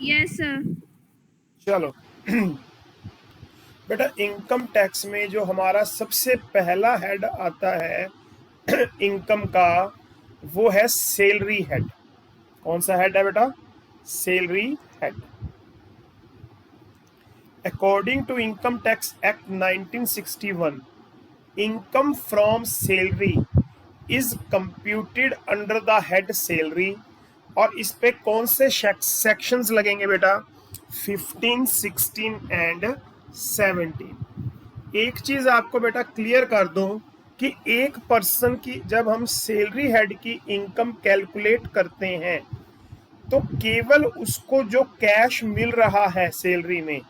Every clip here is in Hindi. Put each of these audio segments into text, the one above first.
Yes sir. चलो बेटा, इनकम टैक्स में जो हमारा सबसे पहला हेड आता है इनकम का, वो है सैलरी हेड। कौन सा हेड है बेटा? Salary head. According to income tax act 1961, income from salary is computed under the head salary. और इस पे कौन से सेक्शंस लगेंगे बेटा? 15, 16 एंड 17। एक चीज आपको बेटा क्लियर कर दूं कि एक पर्सन की जब हम सैलरी हेड की इनकम कैलकुलेट करते हैं तो केवल उसको जो कैश मिल रहा है सैलरी में,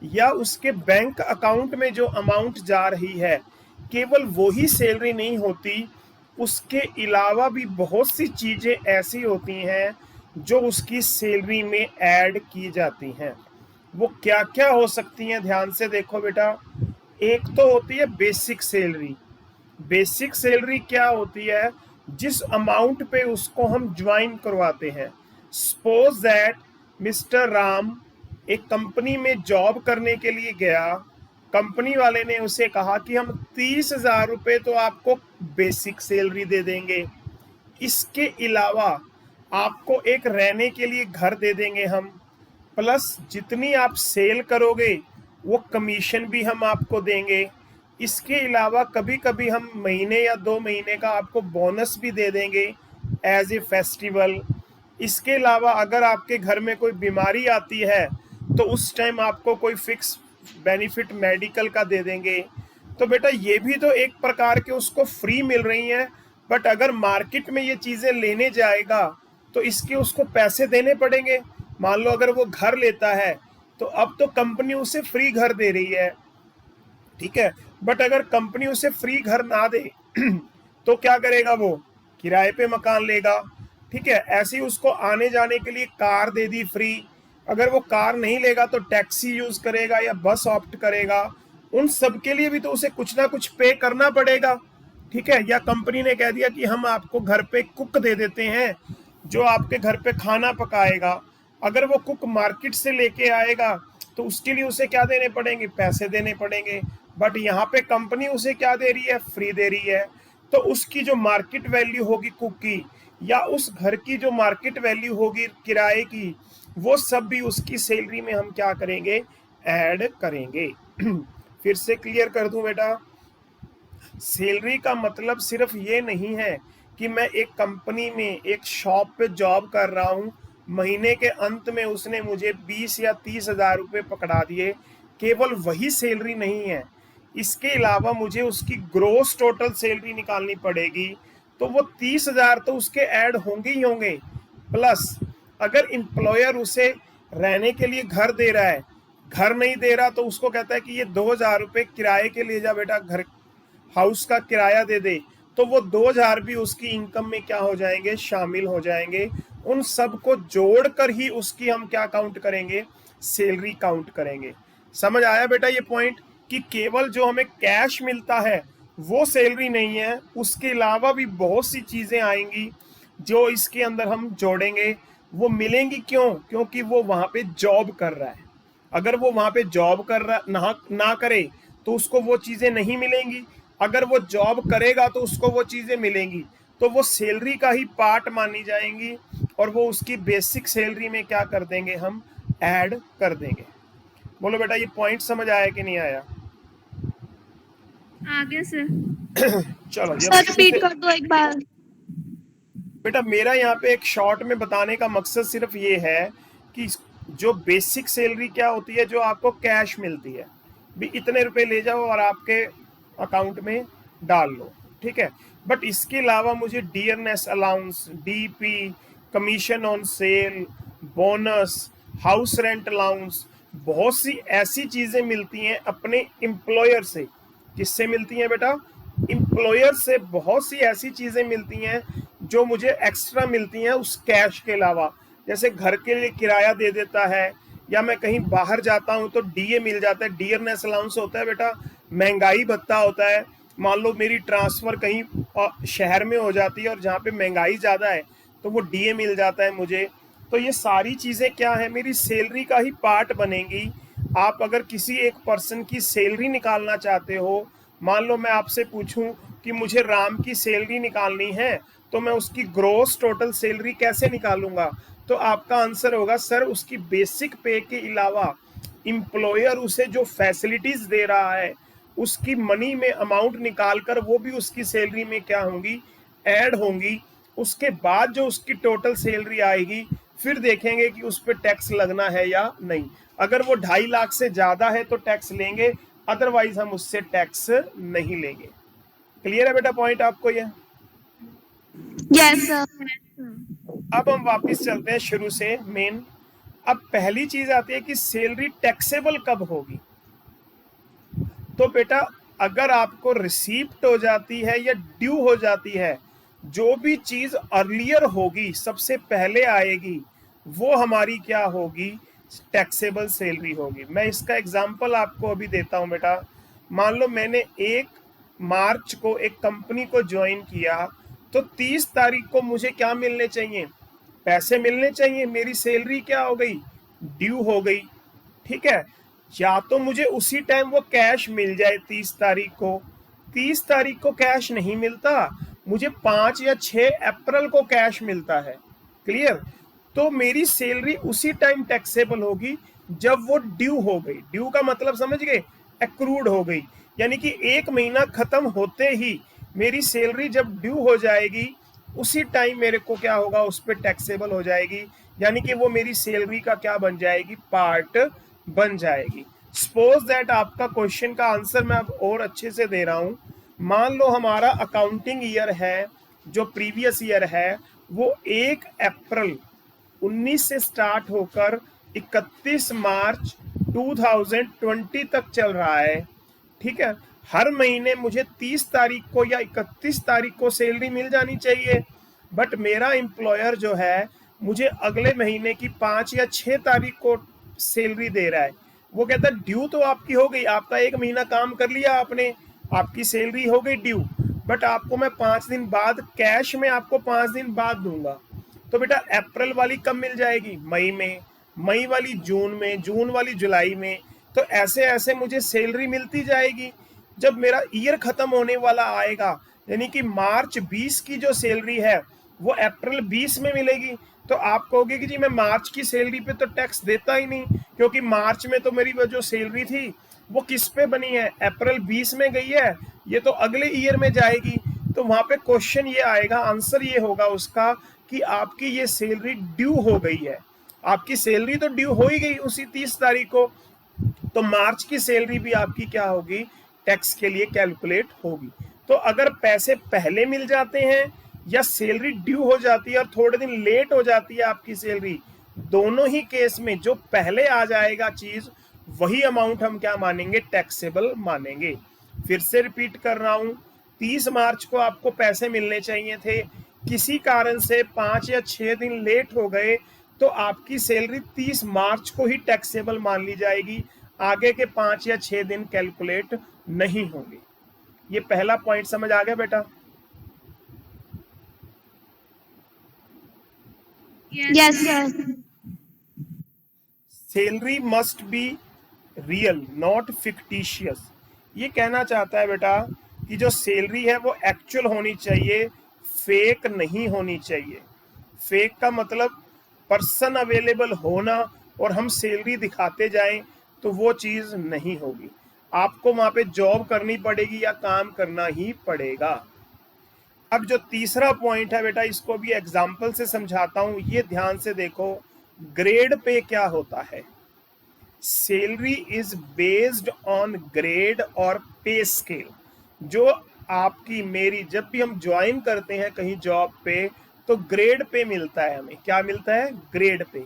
या उसके बैंक अकाउंट में जो अमाउंट जा रही है, केवल वो ही सैलरी नहीं होती। उसके अलावा भी बहुत सी चीजें ऐसी होती हैं जो उसकी सैलरी में ऐड की जाती हैं। वो क्या क्या हो सकती हैं, ध्यान से देखो बेटा। एक तो होती है बेसिक सैलरी। बेसिक सैलरी क्या होती है? जिस अमाउंट पे उसको हम ज्वाइन करवाते हैं। सपोज दैट मिस्टर राम एक कंपनी में जॉब करने के लिए गया। कंपनी वाले ने उसे कहा कि हम 30,000 रुपये तो आपको बेसिक सैलरी दे देंगे, इसके अलावा आपको एक रहने के लिए घर दे देंगे हम, प्लस जितनी आप सेल करोगे वो कमीशन भी हम आपको देंगे। इसके अलावा कभी कभी हम महीने या 2 महीने का आपको बोनस भी दे देंगे एज ए फेस्टिवल। इसके अलावा अगर आपके घर में कोई बीमारी आती है तो उस टाइम आपको कोई फिक्स बेनिफिट मेडिकल का दे देंगे। तो बेटा ये भी तो एक प्रकार के उसको फ्री मिल रही हैं। बट अगर मार्केट में ये चीज़ें लेने जाएगा तो इसके उसको पैसे देने पड़ेंगे। मान लो अगर वो घर लेता है तो अब तो कंपनी उसे फ्री घर दे रही है, ठीक है। बट अगर कंपनी उसे फ्री घर ना दे तो क्या करेगा? वो किराए पे मकान लेगा, ठीक है। ऐसे ही उसको आने जाने के लिए कार दे दी फ्री। अगर वो कार नहीं लेगा तो टैक्सी यूज करेगा या बस ऑप्ट करेगा। उन सब के लिए भी तो उसे कुछ ना कुछ पे करना पड़ेगा, ठीक है। या कंपनी ने कह दिया कि हम आपको घर पे कुक दे देते हैं जो आपके घर पे खाना पकाएगा। अगर वो कुक मार्केट से लेके आएगा तो उसके लिए उसे क्या देने पड़ेंगे? पैसे देने पड़ेंगे। बट यहाँ पे कंपनी उसे क्या दे रही है? फ्री दे रही है। तो उसकी जो मार्केट वैल्यू होगी कुक की, या उस घर की जो मार्केट वैल्यू होगी किराए की, वो सब भी उसकी सैलरी में हम क्या करेंगे? ऐड करेंगे। फिर से क्लियर कर दूं बेटा, सैलरी का मतलब सिर्फ ये नहीं है कि मैं एक कंपनी में एक शॉप पे जॉब कर रहा हूँ, महीने के अंत में उसने मुझे 20 या 30,000 रुपये पकड़ा दिए, केवल वही सैलरी नहीं है। इसके अलावा मुझे उसकी ग्रोस टोटल सैलरी निकालनी पड़ेगी। तो वो 30,000 तो उसके ऐड होंगे ही होंगे। प्लस अगर एम्प्लॉयर उसे रहने के लिए घर दे रहा है, घर नहीं दे रहा तो उसको कहता है कि ये 2,000 रुपये किराए के ले जा बेटा, घर हाउस का किराया दे दे, तो वो 2,000 भी उसकी इनकम में क्या हो जाएंगे? शामिल हो जाएंगे। उन सब को जोड़कर ही उसकी हम क्या काउंट करेंगे? सैलरी काउंट करेंगे। समझ आया बेटा ये पॉइंट? कि केवल जो हमें कैश मिलता है वो सैलरी नहीं है, उसके अलावा भी बहुत सी चीजें आएंगी जो इसके अंदर हम जोड़ेंगे। वो मिलेंगी क्यों? क्योंकि वो वहां पे जॉब कर रहा है। अगर वो वहां पे जॉब कर रहा ना करे तो उसको वो चीजें नहीं मिलेंगी। अगर वो जॉब करेगा तो उसको वो चीजें मिलेंगी। तो वो सैलरी का ही पार्ट मानी जाएंगी और वो उसकी बेसिक सैलरी में क्या कर देंगे? हम ऐड कर देंगे। बोलो बेटा ये पॉइंट समझ आया कि नहीं आया? आ गया सर। चलो जब सर शुरू रिपीट से कर दो एक बार। बेटा, मेरा यहाँ पे एक शॉर्ट में बताने का मकसद सिर्फ ये है कि जो बेसिक सैलरी क्या होती है, जो आपको कैश मिलती है, भी इतने रुपए ले जाओ और आपके अकाउंट में डाल लो, ठीक है। बट इसके अलावा मुझे dearness allowance, DP, commission on sale, bonus, house rent allowance, बहुत सी ऐसी चीजें मिलती हैं अपने एम्प्लॉयर से। किससे मिलती हैं बेटा? एम्प्लॉयर से बहुत सी ऐसी चीजें मिलती हैं जो मुझे एक्स्ट्रा मिलती हैं उस कैश के अलावा। जैसे घर के लिए किराया दे देता है, या मैं कहीं बाहर जाता हूं तो डीए मिल जाता है। डियरनेस अलाउंस होता है बेटा, महंगाई भत्ता होता है। मान लो मेरी ट्रांसफर कहीं शहर में हो जाती है और जहाँ पे महंगाई ज़्यादा है तो वो डीए मिल जाता है मुझे। तो ये सारी चीजें क्या है, मेरी सैलरी का ही पार्ट बनेंगी। आप अगर किसी एक पर्सन की सैलरी निकालना चाहते हो, मान लो मैं आपसे पूछूं कि मुझे राम की सैलरी निकालनी है, तो मैं उसकी ग्रोस टोटल सैलरी कैसे निकालूंगा? तो आपका आंसर होगा सर उसकी बेसिक पे के अलावा एम्प्लॉयर उसे जो फैसिलिटीज दे रहा है उसकी मनी में अमाउंट निकाल कर वो भी उसकी सैलरी में क्या होंगी, ऐड होंगी। उसके बाद जो उसकी टोटल सैलरी आएगी फिर देखेंगे कि उस पर टैक्स लगना है या नहीं। अगर वो 2.5 लाख से ज्यादा है तो टैक्स लेंगे, अदरवाइज हम उससे टैक्स नहीं लेंगे। क्लियर है बेटा पॉइंट आपको ये? Yes sir. अब हम वापस चलते हैं शुरू से मेन। अब पहली चीज आती है कि सैलरी टैक्सेबल कब होगी। तो बेटा अगर आपको रिसीप्ट हो जाती है या ड्यू हो जाती है, जो भी चीज अर्लियर होगी सबसे पहले आएगी वो हमारी क्या होगी, टैक्सेबल सैलरी होगी। मैं इसका एग्जांपल आपको अभी देता हूं बेटा। मान लो मैंने 1 मार्च को एक कंपनी को ज्वाइन किया, तो 30 तारीख को मुझे क्या मिलने चाहिए, पैसे मिलने चाहिए। मेरी सैलरी क्या हो गई, ड्यू हो गई। ठीक है, या तो मुझे उसी टाइम वो कैश मिल जाए 30 तारीख को, 30 तारीख को कैश नहीं मिलता, मुझे 5 या 6 अप्रैल को कैश मिलता है। क्लियर? तो मेरी सैलरी उसी टाइम टैक्सेबल होगी जब वो ड्यू हो गई। ड्यू का मतलब समझ गए, एक्रूड हो गई, यानी कि 1 महीना खत्म होते ही मेरी सैलरी जब ड्यू हो जाएगी उसी टाइम मेरे को क्या होगा, उस पर टैक्सेबल हो जाएगी, यानी कि वो मेरी सैलरी का क्या बन जाएगी, पार्ट बन जाएगी। सपोज दैट आपका क्वेश्चन का आंसर मैं अब और अच्छे से दे रहा हूं। मान लो हमारा अकाउंटिंग ईयर है, जो प्रीवियस ईयर है वो 1 अप्रैल 19 से स्टार्ट होकर 31 मार्च 2020 तक चल रहा है। ठीक है, हर महीने मुझे 30 तारीख को या 31 तारीख को सैलरी मिल जानी चाहिए, बट मेरा एम्प्लॉयर जो है मुझे अगले महीने की 5 या 6 तारीख को सैलरी दे रहा है। वो कहता है ड्यू तो आपकी हो गई, आपका 1 महीना काम कर लिया आपने, आपकी सैलरी हो गई ड्यू, बट आपको मैं 5 दिन बाद कैश में आपको 5 दिन बाद दूंगा। तो बेटा अप्रैल वाली कब मिल जाएगी, मई में, मई वाली जून में, जून वाली जुलाई में। तो ऐसे ऐसे मुझे सैलरी मिलती जाएगी। जब मेरा ईयर खत्म होने वाला आएगा, यानी कि मार्च 20 की जो सैलरी है वो अप्रैल 20 में मिलेगी, तो आप कहोगे कि जी मैं मार्च की सैलरी पे तो टैक्स देता ही नहीं, क्योंकि मार्च में तो मेरी वो जो सैलरी थी वो किस पे बनी है, अप्रैल 20 में गई है, ये तो अगले ईयर में जाएगी। तो वहां पे क्वेश्चन ये आएगा, आंसर ये होगा उसका कि आपकी ये सैलरी ड्यू हो गई है। आपकी सैलरी तो ड्यू हो ही गई उसी 30 तारीख को, तो मार्च की सैलरी भी आपकी क्या होगी, टैक्स के लिए कैलकुलेट होगी। तो अगर पैसे पहले मिल जाते हैं या सैलरी ड्यू हो जाती है और थोड़े दिन लेट हो जाती है आपकी सैलरी, दोनों ही केस में जो पहले आ जाएगा चीज वही अमाउंट हम क्या मानेंगे, टैक्सेबल मानेंगे। फिर से रिपीट कर रहा हूं, 30 मार्च को आपको पैसे मिलने चाहिए थे, किसी कारण से 5 या 6 दिन लेट हो गए, तो आपकी सैलरी 30 मार्च को ही टैक्सेबल मान ली जाएगी, आगे के 5 या 6 दिन कैलकुलेट नहीं होंगे। ये पहला पॉइंट समझ आ गया बेटा? Yes sir. Salary must be real not fictitious. ये कहना चाहता है बेटा कि जो सैलरी है वो एक्चुअल होनी चाहिए, फेक नहीं होनी चाहिए। फेक का मतलब पर्सन अवेलेबल होना और हम सैलरी दिखाते जाएं तो वो चीज नहीं होगी। आपको वहां पे जॉब करनी पड़ेगी या काम करना ही पड़ेगा। अब जो तीसरा पॉइंट है बेटा, इसको भी एग्जाम्पल से समझाता हूं, ये ध्यान से देखो। ग्रेड पे क्या होता है, salary is based on grade और पे स्केल। जो आपकी मेरी जब भी हम ज्वाइन करते हैं कहीं जॉब पे तो ग्रेड पे मिलता है, हमें क्या मिलता है, ग्रेड पे।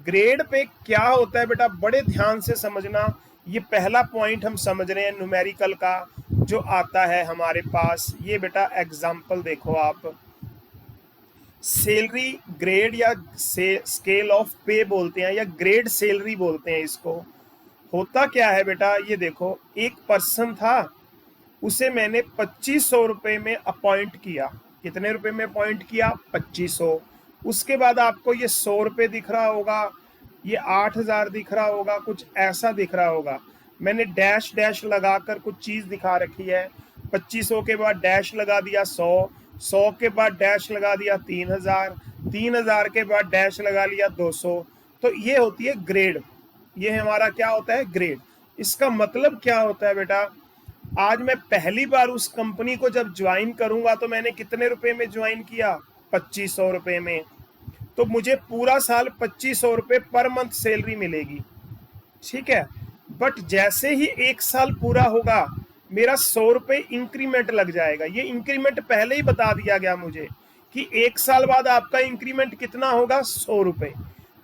ग्रेड पे क्या होता है बेटा, बड़े ध्यान से समझना। ये पहला पॉइंट हम समझ रहे हैं न्यूमेरिकल का जो आता है हमारे पास। ये बेटा एग्जाम्पल देखो आप, सैलरी ग्रेड या स्केल ऑफ पे बोलते हैं या ग्रेड सैलरी बोलते हैं इसको। होता क्या है बेटा, ये देखो, एक पर्सन था, उसे मैंने 2500 रुपए में अपॉइंट किया। कितने रुपए में अपॉइंट किया, 2500। उसके बाद आपको ये 100 रुपये दिख रहा होगा, ये 8000 दिख रहा होगा, कुछ ऐसा दिख रहा होगा। मैंने डैश डैश लगाकर कुछ चीज दिखा रखी है। 2500 के बाद डैश लगा दिया 100, 100 के बाद डैश लगा दिया 3000, 3000 के बाद डैश लगा लिया 200। तो ये होती है ग्रेड, ये हमारा क्या होता है, ग्रेड। इसका मतलब क्या होता है बेटा, आज मैं पहली बार उस कंपनी को जब ज्वाइन करूंगा तो मैंने कितने रुपए में ज्वाइन किया, 2500 रुपए में। तो मुझे पूरा साल 2500 रुपए पर मंथ सैलरी मिलेगी, ठीक है। बट जैसे ही एक साल पूरा होगा मेरा 100 रुपए इंक्रीमेंट लग जाएगा। ये इंक्रीमेंट पहले ही बता दिया गया मुझे कि एक साल बाद आपका इंक्रीमेंट कितना होगा, 100 रुपए।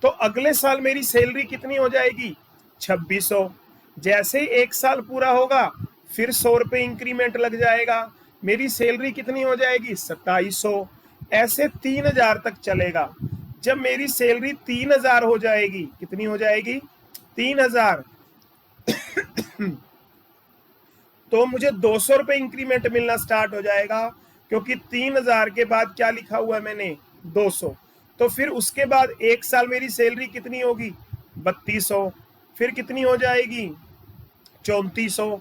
तो अगले साल मेरी सैलरी कितनी हो जाएगी, 2600। जैसे ही एक साल पूरा होगा फिर 100 रुपए इंक्रीमेंट लग जाएगा, मेरी सैलरी कितनी हो जाएगी, 2700। ऐसे 3000 तक चलेगा। जब मेरी सैलरी 3000 हो जाएगी, कितनी हो जाएगी, 3000, तो मुझे 200 रुपए इंक्रीमेंट मिलना स्टार्ट हो जाएगा, क्योंकि 3000 के बाद क्या लिखा हुआ है मैंने, 200। तो फिर उसके बाद एक साल मेरी सैलरी कितनी होगी, 3200। फिर कितनी हो जाएगी, 3400।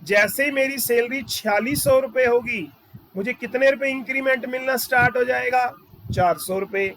जैसे ही मेरी सैलरी 4600 रुपए होगी, मुझे कितने रुपए इंक्रीमेंट मिलना स्टार्ट हो जाएगा, 400 रुपए।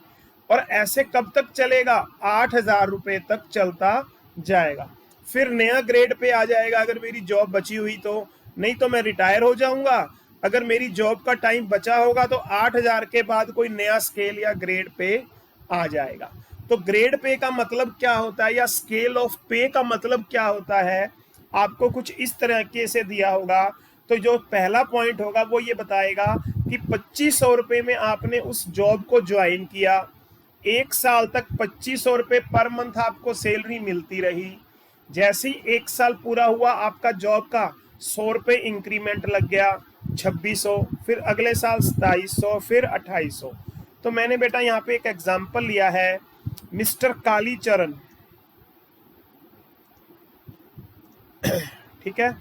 और ऐसे कब तक चलेगा, 8000 रुपए तक चलता जाएगा। फिर नया ग्रेड पे आ जाएगा अगर मेरी जॉब बची हुई तो, नहीं तो मैं रिटायर हो जाऊंगा। अगर मेरी जॉब का टाइम बचा होगा तो 8000 के बाद कोई नया स्केल या ग्रेड पे आ जाएगा। तो ग्रेड पे का मतलब क्या होता है, या स्केल ऑफ पे का मतलब क्या होता है, आपको कुछ इस तरीके से दिया होगा। तो जो पहला पॉइंट होगा वो ये बताएगा कि 2500 रुपए में आपने उस जॉब को ज्वाइन किया, एक साल तक 2500 रुपए पर मंथ आपको सैलरी मिलती रही। जैसे ही एक साल पूरा हुआ आपका जॉब का 100 रुपए इंक्रीमेंट लग गया, 2600। फिर अगले साल 2700, फिर 2800। तो मैंने बेटा यहाँ पे एक एग्जाम्पल लिया है, मिस्टर कालीचरण, ठीक है।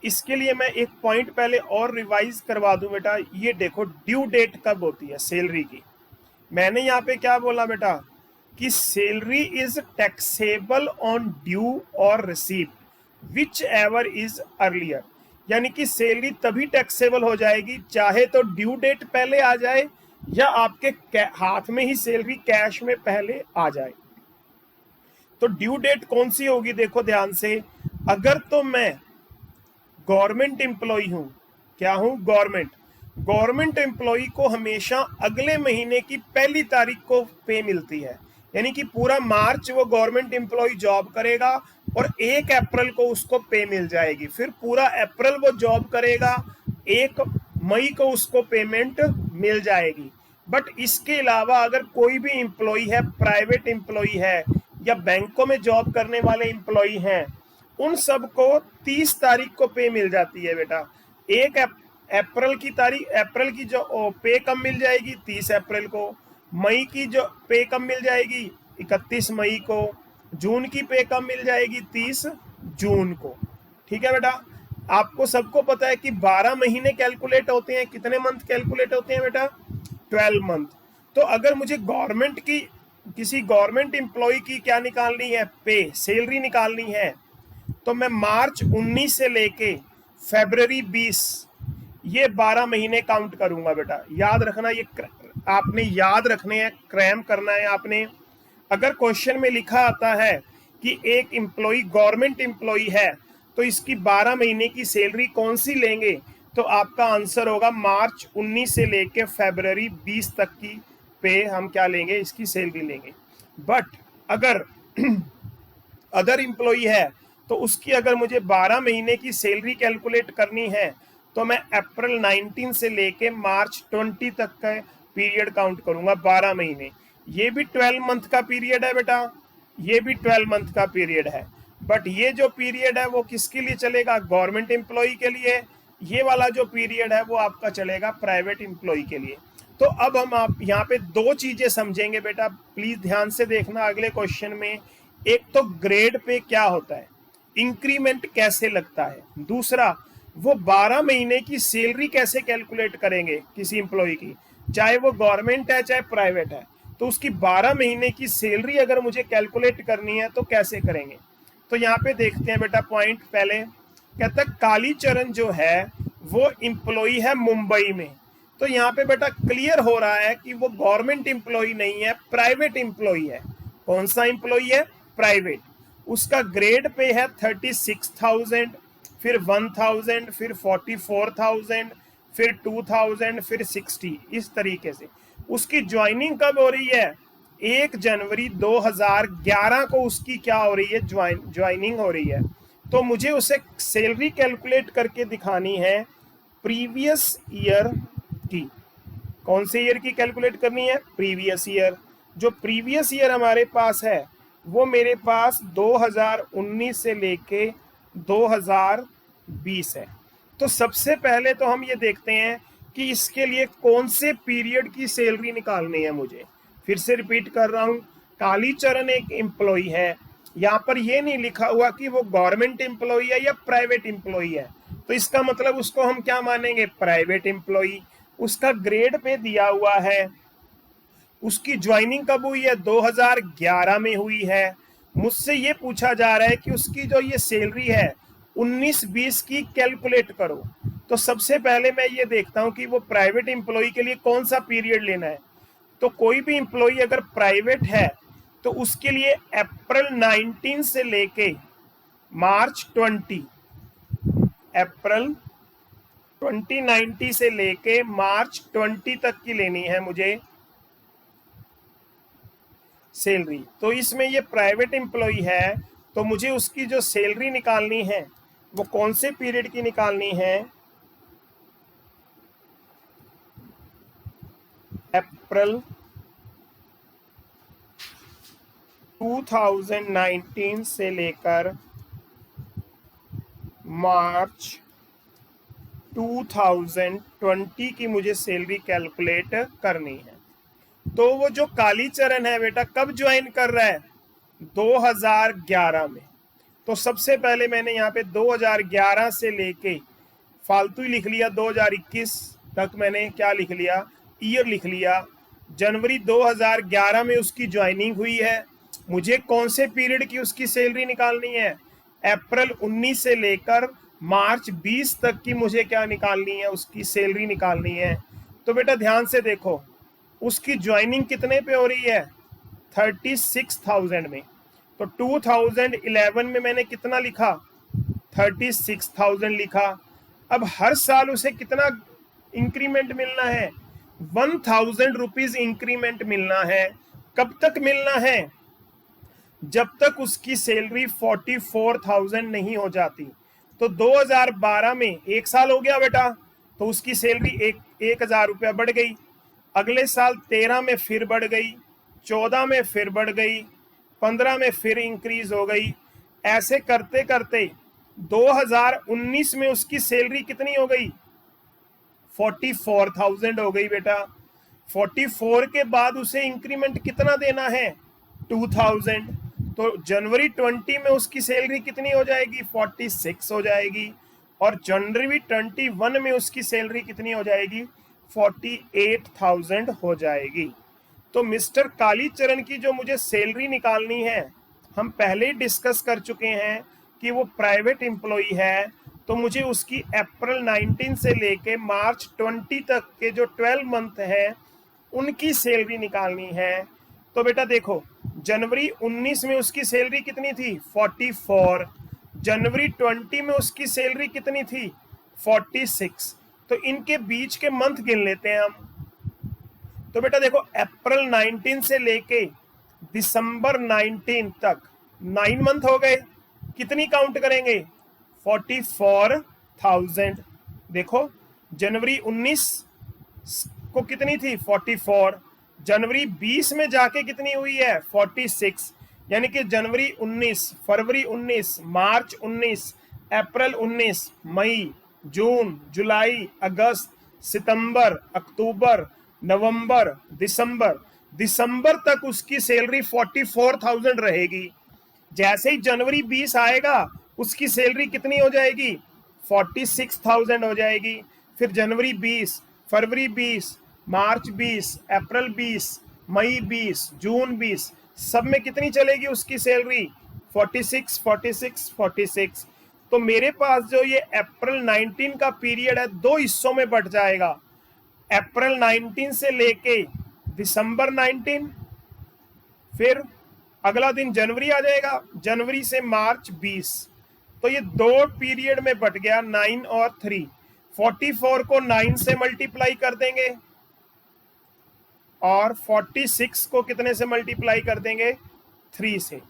इसके लिए मैं एक पॉइंट पहले और रिवाइज करवा दूं बेटा। ये देखो ड्यू डेट कब होती है सैलरी की। मैंने यहाँ पे क्या बोला बेटा कि salary is taxable on due or receipt whichever is earlier. यानी कि सैलरी तभी टैक्सेबल हो जाएगी चाहे तो ड्यू डेट पहले आ जाए या आपके हाथ में ही सैलरी कैश में पहले आ जाए। तो ड्यू डेट कौन सी होगी, देखो ध्यान से। अगर तो मैं गवर्नमेंट एम्प्लॉय हूं, क्या हूं, गवर्नमेंट एम्प्लॉय को हमेशा अगले महीने की पहली तारीख को पे मिलती है। यानी कि पूरा मार्च वो गवर्नमेंट एम्प्लॉय जॉब करेगा और 1 अप्रैल को उसको पे मिल जाएगी। फिर पूरा अप्रैल वो जॉब करेगा, 1 मई को उसको पेमेंट मिल जाएगी। बट इसके अलावा अगर कोई भी एम्प्लॉय है, प्राइवेट एम्प्लॉय है या बैंकों में जॉब करने वाले एम्प्लॉय हैं, उन सबको 30 तारीख को पे मिल जाती है बेटा। 1 अप्रैल की तारीख, अप्रैल की जो पे कब मिल जाएगी, 30 अप्रैल को। मई की जो पे कब मिल जाएगी, 31 मई को। जून की पे कब मिल जाएगी, 30 जून को। ठीक है बेटा। आपको सबको पता है कि 12 महीने कैलकुलेट होते हैं, कितने मंथ कैलकुलेट होते हैं बेटा, 12 मंथ। तो अगर मुझे गवर्नमेंट की, किसी गवर्नमेंट एम्प्लॉय की क्या निकालनी है, पे, सैलरी निकालनी है, तो मैं मार्च 19 से लेके फरवरी 20, ये 12 महीने काउंट करूंगा बेटा। याद रखना, ये आपने याद रखने हैं, क्रैम करना है आपने। अगर क्वेश्चन में लिखा आता है कि एक एम्प्लॉय गवर्नमेंट एम्प्लॉय है तो इसकी 12 महीने की सैलरी कौन सी लेंगे, तो आपका आंसर होगा मार्च 19 से लेके फरवरी 20 तक की पे हम क्या लेंगे, इसकी सैलरी लेंगे। बट अगर अदर एम्प्लॉय है तो उसकी अगर मुझे 12 महीने की सैलरी कैलकुलेट करनी है तो मैं अप्रैल 19 से लेके मार्च 20 तक का पीरियड काउंट करूंगा, 12 महीने। ये भी 12 मंथ का पीरियड है बेटा, ये भी 12 मंथ का पीरियड है। बट ये जो पीरियड है वो किसके लिए चलेगा, गवर्नमेंट एम्प्लॉय के लिए। ये वाला जो पीरियड है वो आपका चलेगा प्राइवेट एम्प्लॉय के लिए। तो अब हम आप यहाँ पे 2 चीजें समझेंगे बेटा, प्लीज ध्यान से देखना अगले क्वेश्चन में। एक तो ग्रेड पे क्या होता है, इंक्रीमेंट कैसे लगता है, दूसरा वो 12 महीने की सैलरी कैसे कैलकुलेट करेंगे किसी एम्प्लॉय की, चाहे वो गवर्नमेंट है चाहे प्राइवेट है। तो उसकी 12 महीने की सैलरी अगर मुझे कैलकुलेट करनी है तो कैसे करेंगे। तो यहाँ पे देखते हैं बेटा पॉइंट। पहले कहता है कालीचरण जो है वो एम्प्लॉई है मुंबई में। तो यहाँ पे बेटा क्लियर हो रहा है कि वो गवर्नमेंट एम्प्लॉई नहीं है, प्राइवेट एम्प्लॉई है। कौन सा एम्प्लॉई है? प्राइवेट। उसका ग्रेड पे है 36,000, फिर 1,000, फिर 44,000, फिर 2,000, फिर 60, इस तरीके से। उसकी ज्वाइनिंग कब हो रही है? 1 जनवरी 2011 को उसकी क्या हो रही है? ज्वाइनिंग हो रही है। तो मुझे उसे सैलरी कैलकुलेट करके दिखानी है प्रीवियस ईयर की। कौन से ईयर की कैलकुलेट करनी है? Previous year. जो प्रीवियस ईयर हमारे पास है वो मेरे पास 2019 से लेके 2020 है। तो सबसे पहले तो हम ये देखते हैं कि इसके लिए कौन से पीरियड की सैलरी निकालनी है मुझे। फिर से रिपीट कर रहा हूं, कालीचरण एक एम्प्लॉई है। यहाँ पर ये नहीं लिखा हुआ कि वो गवर्नमेंट एम्प्लॉई है या प्राइवेट एम्प्लॉई है, तो इसका मतलब उसको हम क्या मानेंगे? Private employee. उसका ग्रेड पे दिया हुआ है। उसकी ज्वाइनिंग कब हुई है? 2011 में हुई है। मुझसे ये पूछा जा रहा है कि उसकी जो ये सैलरी है 19-20 की कैलकुलेट करो। तो सबसे पहले मैं ये देखता हूं कि वो प्राइवेट एम्प्लॉय के लिए कौन सा पीरियड लेना है। तो कोई भी एम्प्लॉय अगर प्राइवेट है तो उसके लिए अप्रैल 19 से लेके मार्च 20, अप्रैल 2019 से लेके मार्च 20 तक की लेनी है मुझे सैलरी। तो इसमें ये प्राइवेट एम्प्लॉय है, तो मुझे उसकी जो सैलरी निकालनी है वो कौन से पीरियड की निकालनी है? अप्रैल 2019 से लेकर मार्च 2020 की मुझे सैलरी कैलकुलेट करनी है। तो वो जो कालीचरण है बेटा कब ज्वाइन कर रहा है? 2011 में। तो सबसे पहले मैंने यहाँ पे 2011 से लेके फालतू ही लिख लिया 2021 तक, मैंने क्या लिख लिया? ईयर लिख लिया। जनवरी 2011 में उसकी ज्वाइनिंग हुई है। मुझे कौन से पीरियड की उसकी सैलरी निकालनी है? अप्रैल 19 से लेकर मार्च 20 तक की मुझे क्या निकालनी है? उसकी सैलरी निकालनी है। तो बेटा ध्यान से देखो, उसकी ज्वाइनिंग कितने पे हो रही है? 36,000 में। तो 2011 में मैंने कितना लिखा? 36,000 लिखा। अब हर साल उसे कितना इंक्रीमेंट मिलना है? 1,000 रुपीज इंक्रीमेंट मिलना है। कब तक मिलना है? जब तक उसकी सैलरी 44,000 नहीं हो जाती। तो 2012 में 1 साल हो गया बेटा, तो उसकी सैलरी 1,000 रुपया बढ़ गई। अगले साल 13 में फिर बढ़ गई, 14 में फिर बढ़ गई, 15 में फिर इंक्रीज हो गई। ऐसे करते करते 2019 में उसकी सैलरी कितनी हो गई? 44,000 हो गई बेटा। 44 के बाद उसे इंक्रीमेंट कितना देना है? 2,000। तो जनवरी 20 में उसकी सैलरी कितनी हो जाएगी? 46 हो जाएगी। और जनवरी 21 में उसकी सैलरी कितनी हो जाएगी? 48,000 हो जाएगी। तो मिस्टर कालीचरण की जो मुझे सैलरी निकालनी है, हम पहले ही डिस्कस कर चुके हैं कि वो प्राइवेट एम्प्लॉय है। तो मुझे उसकी अप्रैल 19 से लेके मार्च 20 तक के जो 12 मंथ है उनकी सैलरी निकालनी है। तो बेटा देखो, जनवरी 19 में उसकी सैलरी कितनी थी? 44। जनवरी 20 में उसकी सैलरी कितनी थी? 46। तो इनके बीच के मंथ गिन लेते हैं हम। तो बेटा देखो, अप्रैल 19 से लेके दिसंबर 19 तक 9 मंथ हो गए। कितनी काउंट करेंगे? 44,000। देखो, जनवरी 19 को कितनी थी? 44। जनवरी 20 में जाके कितनी हुई है? 46। यानी कि जनवरी 19, फरवरी 19, मार्च 19, अप्रैल 19, मई, जून, जुलाई, अगस्त, सितंबर, अक्टूबर, नवंबर, दिसंबर तक उसकी सैलरी 44,000 रहेगी। जैसे ही जनवरी 20 आएगा उसकी सैलरी कितनी हो जाएगी? 46,000 हो जाएगी। फिर जनवरी 20, फरवरी 20, मार्च 20, अप्रैल 20, मई 20, जून 20, सब में कितनी चलेगी उसकी सैलरी? 46, 46, 46। तो मेरे पास जो ये अप्रैल 19 का पीरियड है दो हिस्सों में बट जाएगा। अप्रैल 19 से लेके दिसंबर 19, फिर अगला दिन जनवरी आ जाएगा, जनवरी से मार्च 20। तो ये दो पीरियड में बट गया 9 और 3। 44 को 9 से मल्टीप्लाई कर देंगे और 46 को कितने से मल्टीप्लाई कर देंगे? 3 से।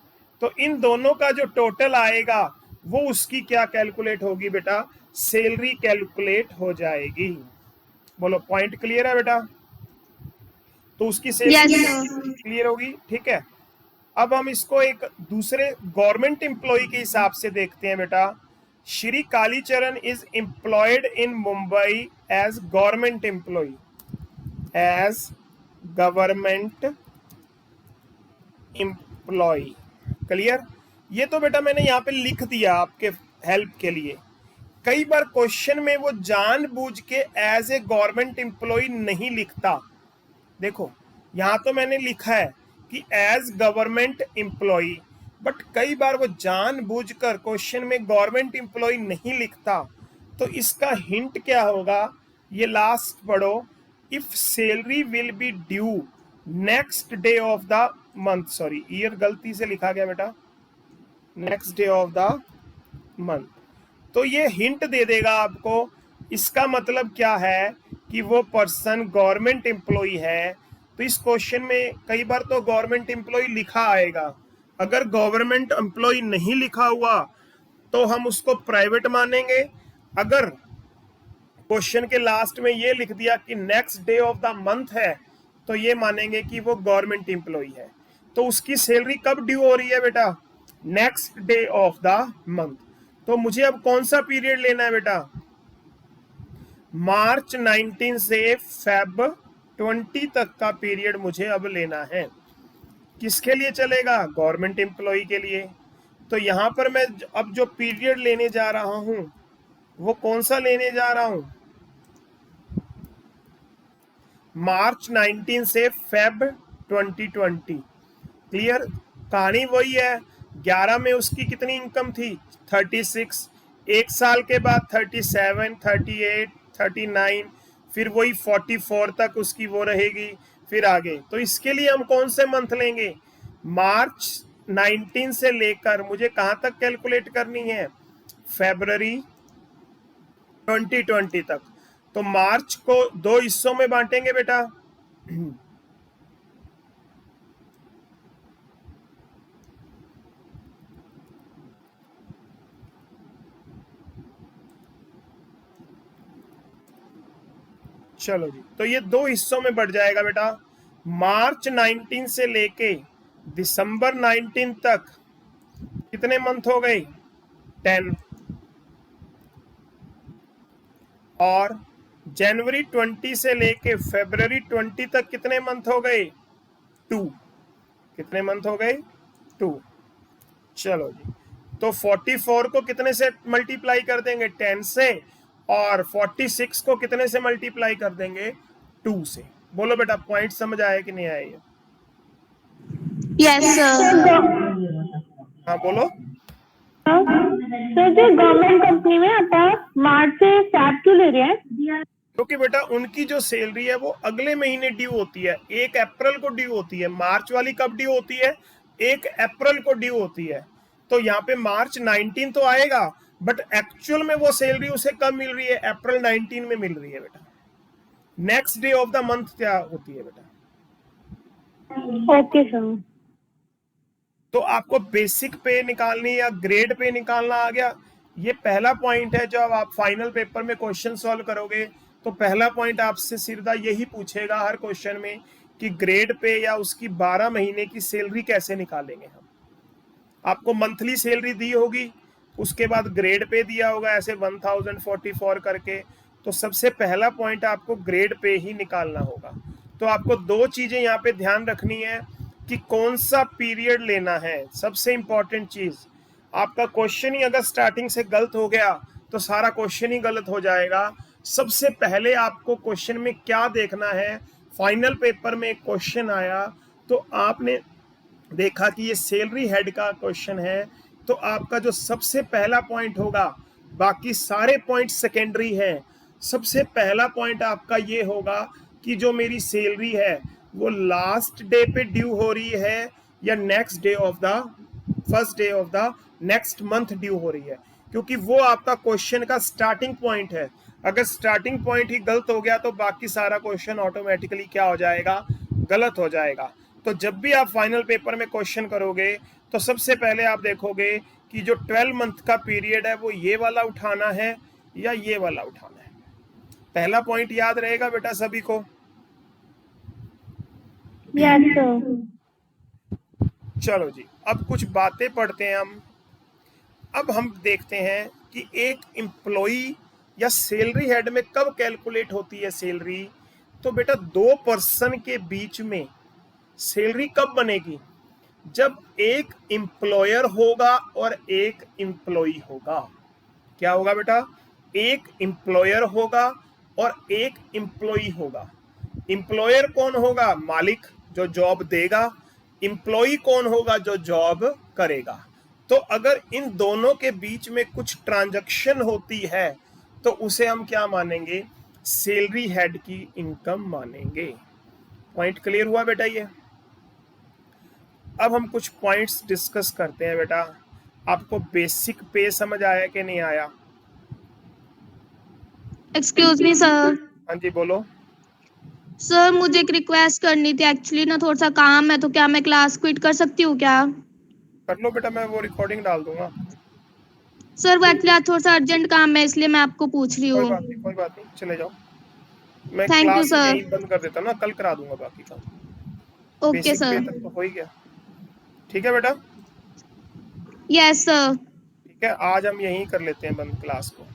तो इन दोनों का जो टोटल आएगा वो उसकी क्या कैलकुलेट होगी बेटा? सैलरी कैलकुलेट हो जाएगी। बोलो पॉइंट क्लियर है बेटा? तो उसकी सैलरी क्लियर होगी, ठीक है। अब हम इसको एक दूसरे गवर्नमेंट एम्प्लॉय के हिसाब से देखते हैं बेटा। Shri Kalicharan is employed in Mumbai as government employ, as government employ. Clear? ये तो बेटा मैंने यहाँ पे लिख दिया आपके हेल्प के लिए। कई बार क्वेश्चन में वो जानबूझ के एज ए गवर्नमेंट एम्प्लॉय नहीं लिखता। देखो यहाँ तो मैंने लिखा है कि एज गवर्नमेंट एम्प्लॉय, बट कई बार वो जानबूझकर क्वेश्चन में गवर्नमेंट एम्प्लॉय नहीं लिखता। तो इसका हिंट क्या होगा? ये लास्ट पढ़ो। If salary will be due next day of the month, sorry year गलती से लिखा गया बेटा, next day of the month. तो ये हिंट दे देगा आपको। इसका मतलब क्या है कि वो पर्सन गवर्नमेंट एम्प्लॉय है। तो इस क्वेश्चन में कई बार तो गवर्नमेंट एम्प्लॉय लिखा आएगा। अगर गवर्नमेंट एम्प्लॉय नहीं लिखा हुआ तो हम उसको प्राइवेट मानेंगे। अगर क्वेश्चन के लास्ट में ये लिख दिया कि next day of the month है तो ये मानेंगे कि वो गवर्नमेंट एम्प्लॉय है। तो उसकी सैलरी कब ड्यू हो रही है बेटा? Next day of the month. तो मुझे अब कौन सा पीरियड लेना है बेटा? मार्च 19 से फेब 20 तक का पीरियड मुझे अब लेना है। किसके लिए चलेगा? गवर्नमेंट एम्प्लॉय के लिए। तो यहां पर मैं अब जो पीरियड लेने जा रहा हूं वो कौन सा लेने जा रहा हूं? मार्च 19 से फेब 2020। क्लियर? कहानी वही है। 11 में उसकी कितनी इनकम थी? 36। एक साल के बाद 37, 38, 39, फिर वही 44 तक उसकी वो रहेगी, फिर आगे। तो इसके लिए हम कौन से मंथ लेंगे? मार्च 19 से लेकर मुझे कहां तक कैलकुलेट करनी है? फरवरी 2020 तक। तो मार्च को दो हिस्सों में बांटेंगे बेटा। चलो जी, तो ये दो हिस्सों में बढ़ जाएगा बेटा। मार्च 19 से लेके दिसंबर 19 तक कितने मंथ हो गए? 10। और जनवरी 20 से लेके फरवरी 20 तक कितने मंथ हो गए? 2। कितने मंथ हो गए? 2। चलो जी, तो 44 को कितने से मल्टीप्लाई कर देंगे? 10 से। और 46 को कितने से मल्टीप्लाई कर देंगे? 2 से। बोलो बेटा पॉइंट समझ आया कि नहीं आया? Yes, sir. हाँ बोलो। सर जो गवर्नमेंट कंपनी में आता है मार्च से फैब क्यों ले रहे हैं? क्योंकि बेटा उनकी जो सैलरी है वो अगले महीने ड्यू होती है, 1 अप्रैल को ड्यू होती है। मार्च वाली कब ड्यू होती है? 1 अप्रैल को ड्यू होती है। तो यहाँ पे मार्च 19 तो आएगा, बट एक्चुअल में वो सैलरी उसे कब मिल रही है? अप्रैल 19 में मिल रही है बेटा। Next day of the month क्या होती है बेटा? Okay sir. तो आपको बेसिक पे निकालनी या ग्रेड पे निकालना आ गया। ये पहला पॉइंट है। जब आप फाइनल पेपर में क्वेश्चन सॉल्व करोगे तो पहला पॉइंट आपसे सीधा यही पूछेगा हर क्वेश्चन में कि ग्रेड पे या उसकी 12 महीने की सैलरी कैसे निकालेंगे हम। आपको मंथली सैलरी दी होगी, उसके बाद ग्रेड पे दिया होगा ऐसे 1044 करके। तो सबसे पहला पॉइंट आपको ग्रेड पे ही निकालना होगा। तो आपको दो चीजें यहाँ पे ध्यान रखनी है कि कौन सा पीरियड लेना है। सबसे इंपॉर्टेंट चीज, आपका क्वेश्चन ही अगर स्टार्टिंग से गलत हो गया तो सारा क्वेश्चन ही गलत हो जाएगा। सबसे पहले आपको क्वेश्चन में क्या देखना है? फाइनल पेपर में एक क्वेश्चन आया तो आपने देखा कि ये सैलरी हेड का क्वेश्चन है, तो आपका जो सबसे पहला पॉइंट होगा, बाकी सारे पॉइंट सेकेंडरी हैं, सबसे पहला पॉइंट आपका ये होगा कि जो मेरी सैलरी है वो लास्ट डे पे ड्यू हो रही है या next day of the first day of the next month due हो रही है, क्योंकि वो आपका क्वेश्चन का स्टार्टिंग पॉइंट है। अगर स्टार्टिंग पॉइंट ही गलत हो गया तो बाकी सारा क्वेश्चन ऑटोमेटिकली क्या हो जाएगा, गलत हो जाएगा। तो जब भी आप फाइनल पेपर में क्वेश्चन करोगे तो सबसे पहले आप देखोगे कि जो 12 मंथ का पीरियड है वो ये वाला उठाना है या ये वाला उठाना है। पहला पॉइंट याद रहेगा बेटा सभी को? Yes sir. चलो जी, अब कुछ बातें पढ़ते हैं हम। अब हम देखते हैं कि एक एम्प्लॉई या सैलरी हेड में कब कैलकुलेट होती है सैलरी। तो बेटा दो पर्सन के बीच में सैलरी कब बनेगी? जब एक एम्प्लॉयर होगा और एक एम्प्लॉई होगा। क्या होगा बेटा? एक एम्प्लॉयर होगा और एक एम्प्लॉई होगा। एम्प्लॉयर कौन होगा? मालिक जो जॉब देगा। एम्प्लॉई कौन होगा? जो जॉब करेगा। तो अगर इन दोनों के बीच में कुछ ट्रांजैक्शन होती है तो उसे हम क्या मानेंगे? सैलरी हेड की इनकम मानेंगे। पॉइंट क्लियर हुआ बेटा? ये अब हम कुछ पॉइंट्स डिस्कस करते हैं बेटा। आपको बेसिक पे समझ आया कि नहीं आया? Excuse me sir. हाँ जी बोलो। सर मुझे एक रिक्वेस्ट करनी थी, एक्चुअली ना थोड़ा सा काम है, तो क्या मैं क्लास क्विट कर सकती हूँ क्या? कर लो बेटा, मैं वो रिकॉर्डिंग डाल दूंगा। सर वो एक्चुअली आज थोड़ा सा अर्जेंट काम है, इसलिए मैं आपको पूछ रही कोई हूँ। बात नहीं, कोई बात नहीं, चले जाओ। मैं Thank you, क्लास sir. यहीं बंद कर देता हूँ ना, कल करा दूंगा बाकी का। ओके बेसिक पे सर। तक तो हो ही गया। ठीक है बेटा? Yes sir. ठीक है, आज हम यहीं कर लेते हैं बंद क्लास को।